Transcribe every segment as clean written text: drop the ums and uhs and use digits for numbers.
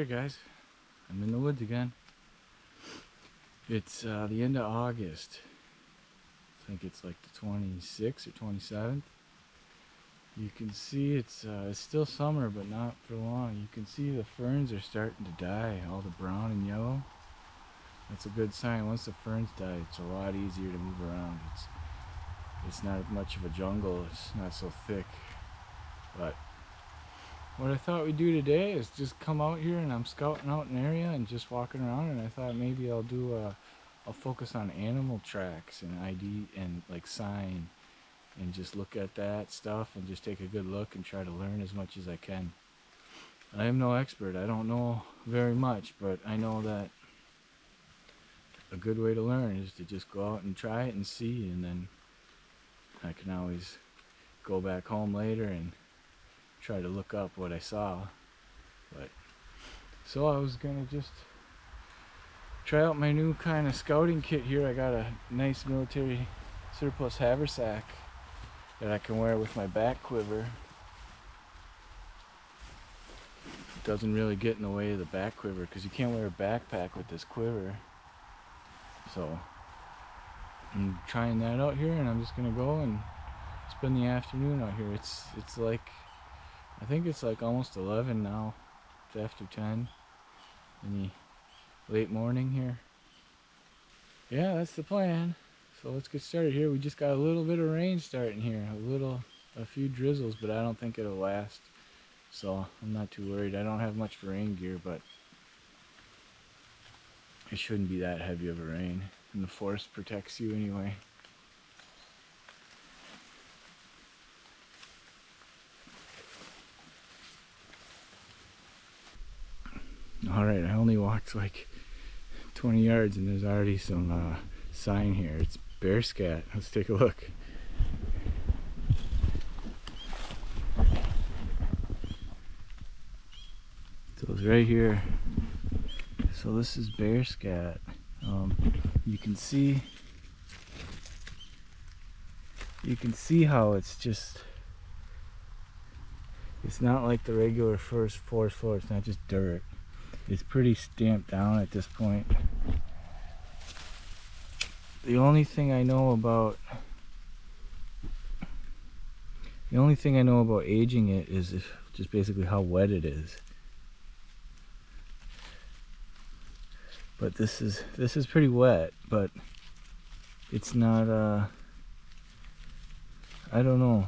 there, guys. I'm in the woods again. It's the end of August. I think it's like the 26th or 27th. You can see it's still summer, but not for long. You can see the ferns are starting to die, all the brown and yellow. That's a good sign. Once the ferns die, it's a lot easier to move around. It's not much of a jungle. It's not so thick. But what I thought we'd do today is just come out here, and I'm scouting out an area and just walking around, and I thought maybe I'll focus on animal tracks and ID and like sign, and just look at that stuff and just take a good look and try to learn as much as I can. I am no expert. I don't know very much, but I know that a good way to learn is to just go out and try it and see, and then I can always go back home later and try to look up what I saw. But so I was gonna just try out my new kind of scouting kit here. I got a nice military surplus haversack that I can wear with my back quiver. It doesn't really get in the way of the back quiver because you can't wear a backpack with this quiver. So I'm trying that out here, and I'm just gonna go and spend the afternoon out here. It's like, I think it's like almost 11 now. It's after 10 in the late morning here. Yeah, that's the plan. So let's get started here. We just got a little bit of rain starting here, a few drizzles, but I don't think it'll last. So I'm not too worried. I don't have much rain gear, but it shouldn't be that heavy of a rain, and the forest protects you anyway. Alright, I only walked like 20 yards and there's already some sign here. It's bear scat. Let's take a look. So it's right here. So this is bear scat. You can see how it's not like the regular forest floor. It's not just dirt. It's pretty stamped down at this point. The only thing I know about aging it is just basically how wet it is. But this is pretty wet, but it's not I don't know,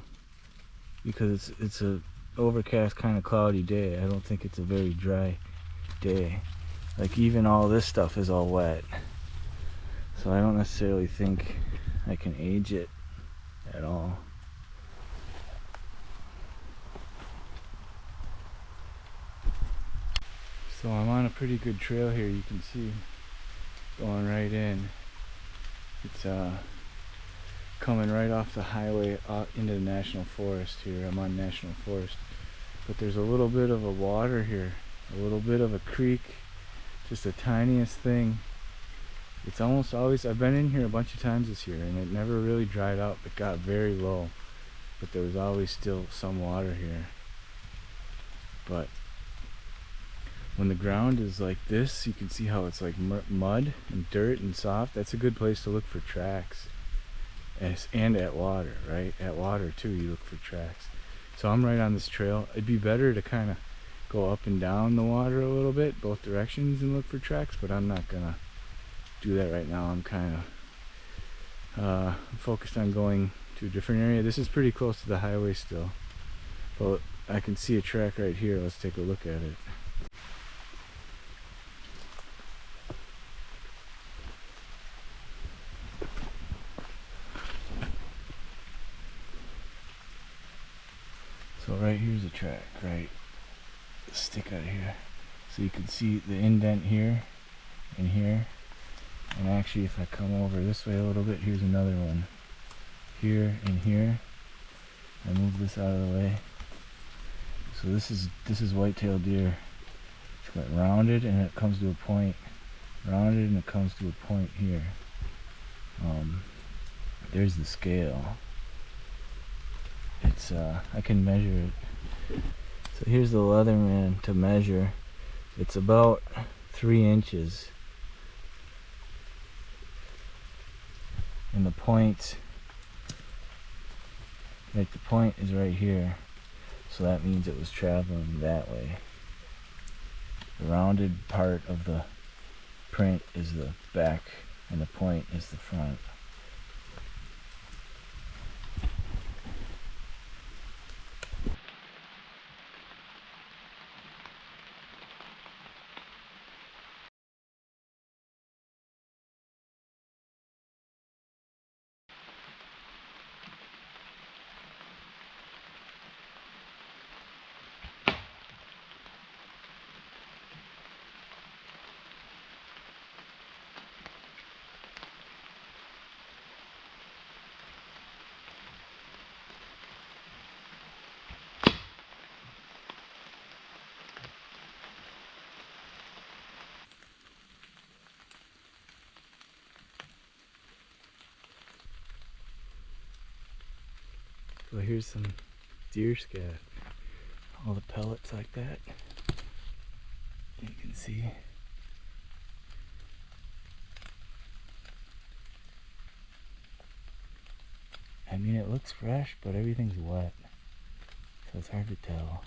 because it's a overcast kind of cloudy day. I don't think it's a very dry day. Like even all this stuff is all wet, so I don't necessarily think I can age it at all. So I'm on a pretty good trail here. You can see going right in. It's coming right off the highway into the national forest here. I'm on national forest, but there's a little bit of a water here, a little bit of a creek, just the tiniest thing. It's almost always, I've been in here a bunch of times this year, and it never really dried up. It got very low, but there was always still some water here. But when the ground is like this, you can see how it's like mud and dirt and soft. That's a good place to look for tracks. And at water, right? At water too, you look for tracks. So I'm right on this trail. It'd be better to kind of go up and down the water a little bit, both directions, and look for tracks, but I'm not gonna do that right now. I'm kind of focused on going to a different area. This is pretty close to the highway still, but I can see a track right here. Let's take a look at it. So right here's a track, right? Stick out of here. So you can see the indent here and here. And actually, if I come over this way a little bit, here's another one. Here and here. I move this out of the way. So this is white-tailed deer. It's got rounded and it comes to a point. Rounded and it comes to a point here. There's the scale. It's I can measure it. So here's the Leatherman to measure. It's about 3 inches. And the point, like the point is right here. So that means it was traveling that way. The rounded part of the print is the back and the point is the front. So here's some deer scat. All the pellets like that. You can see. I mean, it looks fresh, but everything's wet. So it's hard to tell.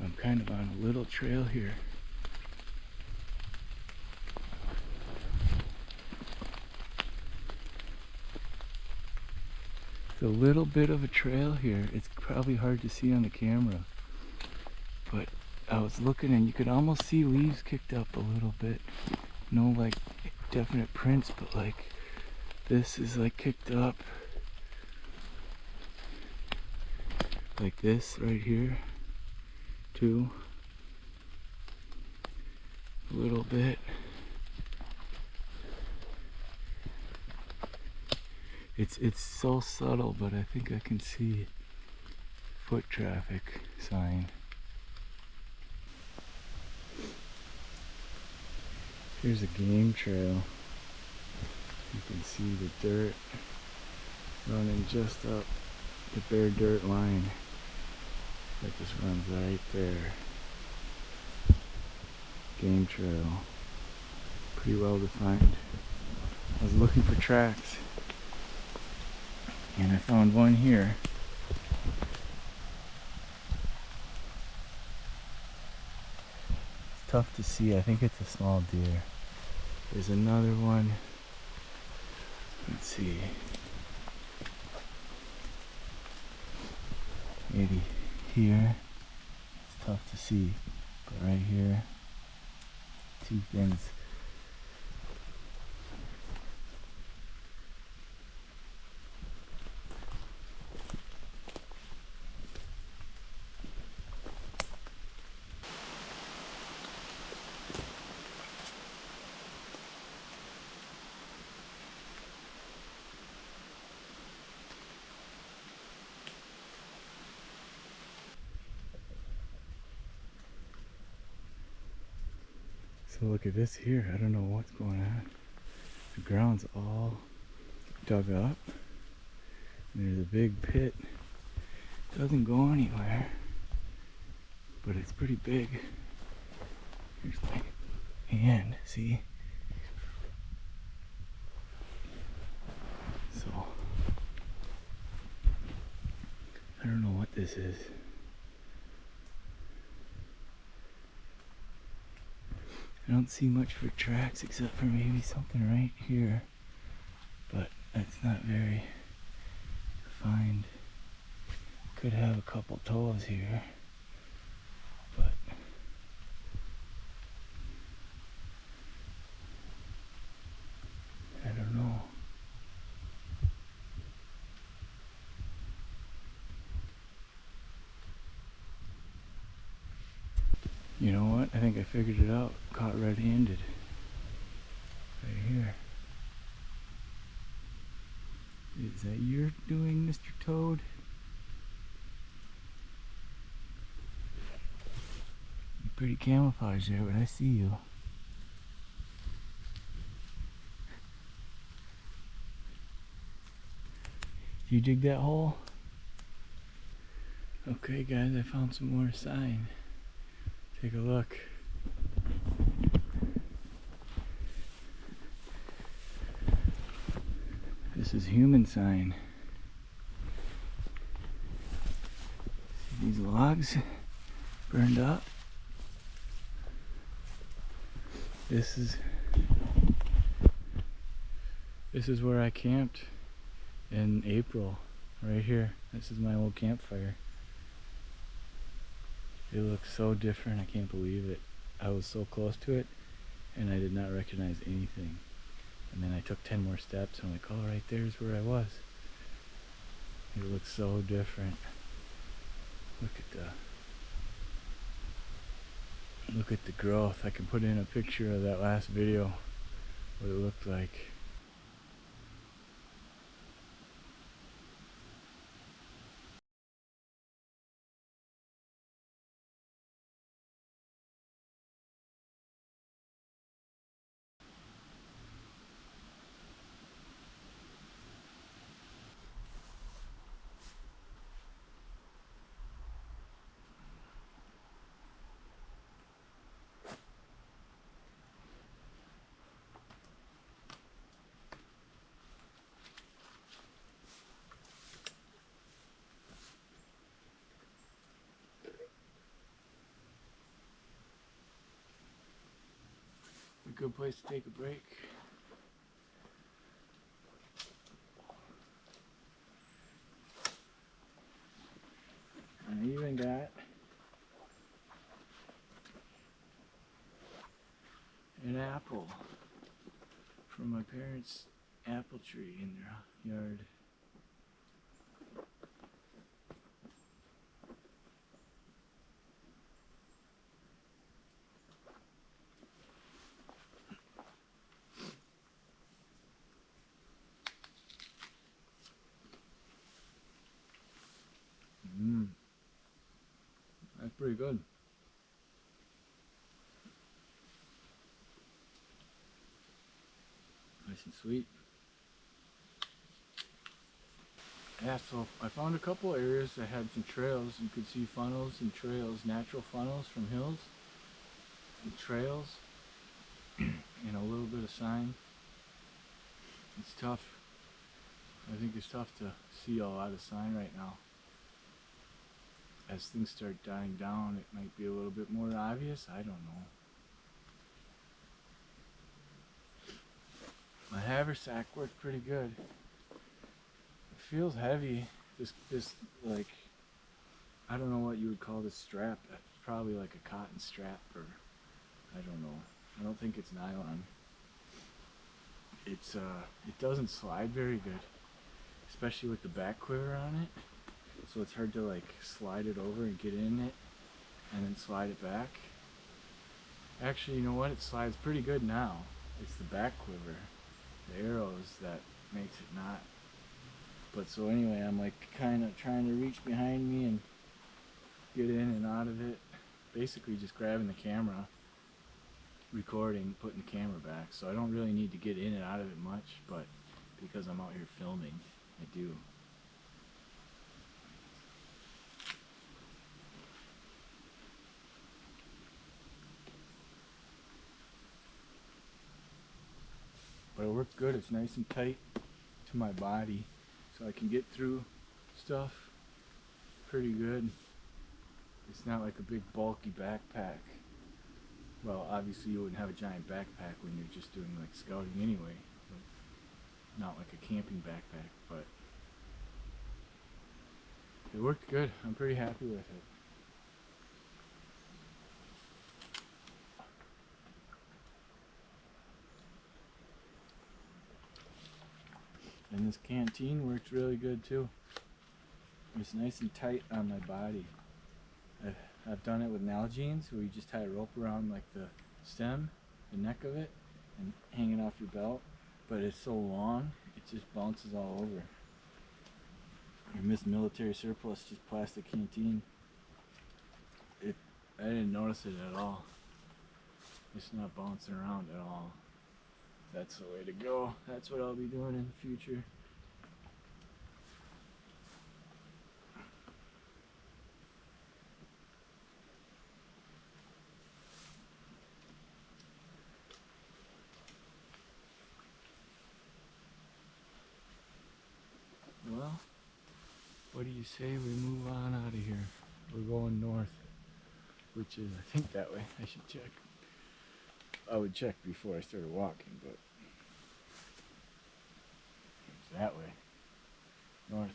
I'm kind of on a little trail here. A little bit of a trail here. It's probably hard to see on the camera, but I was looking and you could almost see leaves kicked up a little bit. No like definite prints, but like this is like kicked up like this right here too, a little bit. It's so subtle, but I think I can see foot traffic sign. Here's a game trail. You can see the dirt running just up the bare dirt line. That just runs right there. Game trail. Pretty well defined. I was looking for tracks, and I found one here. It's tough to see. I think it's a small deer. There's another one. Let's see. Maybe here. It's tough to see, but right here, 2 things. So look at this here. I don't know what's going on. The ground's all dug up. There's a big pit. Doesn't go anywhere, but it's pretty big. Here's my hand, see? So, I don't know what this is. I don't see much for tracks except for maybe something right here, but that's not very refined. Could have a couple toes here, but I don't know. You know what? I think I figured it out. Caught red-handed. Right here. Is that your doing, Mr. Toad? You're pretty camouflaged there, but I see you. Did you dig that hole? Okay guys, I found some more sign. Take a look. This is human sign. See these logs burned up? This is where I camped in April, right here. This is my old campfire. It looks so different, I can't believe it. I was so close to it and I did not recognize anything. And then I took 10 more steps and I'm like, oh, right there's where I was. It looks so different. Look at the growth. I can put in a picture of that last video, what it looked like. A good place to take a break. I even got an apple from my parents' apple tree in their yard. That's pretty good. Nice and sweet. Yeah, so I found a couple areas that had some trails. You could see funnels and trails, natural funnels from hills and trails, and a little bit of sign. It's tough. I think it's tough to see a lot of sign right now. As things start dying down, it might be a little bit more obvious. I don't know. My haversack worked pretty good. It feels heavy. This like, I don't know what you would call this strap. It's probably like a cotton strap, or I don't know. I don't think it's nylon. It doesn't slide very good, especially with the back quiver on it. So it's hard to like slide it over and get in it and then slide it back. Actually, you know what? It slides pretty good now. It's the back quiver, the arrows, that makes it not. But so anyway, I'm like kind of trying to reach behind me and get in and out of it. Basically just grabbing the camera, recording, putting the camera back. So I don't really need to get in and out of it much, but because I'm out here filming, I do. But it works good. It's nice and tight to my body, so I can get through stuff pretty good. It's not like a big bulky backpack. Well, obviously you wouldn't have a giant backpack when you're just doing like scouting anyway. Not like a camping backpack, but it worked good. I'm pretty happy with it. And this canteen works really good too. It's nice and tight on my body. I've done it with Nalgene's, where you just tie a rope around like the stem, the neck of it, and hang it off your belt. But it's so long, it just bounces all over. Your Miss Military Surplus, just plastic canteen. I didn't notice it at all. It's not bouncing around at all. That's the way to go. That's what I'll be doing in the future. you say we move on out of here? We're going north, which is, I think, that way. I should check. I would check before I started walking, but it's that way. North.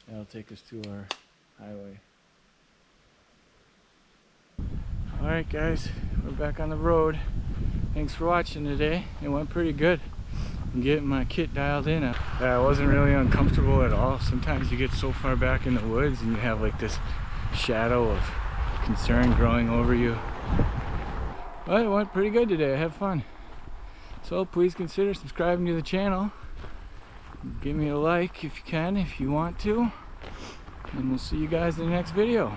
That'll take us to our highway. Alright guys, we're back on the road. Thanks for watching today. It went pretty good. I'm getting my kit dialed in. I wasn't really uncomfortable at all. Sometimes you get so far back in the woods and you have like this shadow of concern growing over you. But it went pretty good today. I had fun. So please consider subscribing to the channel. Give me a like if you can, if you want to. And we'll see you guys in the next video.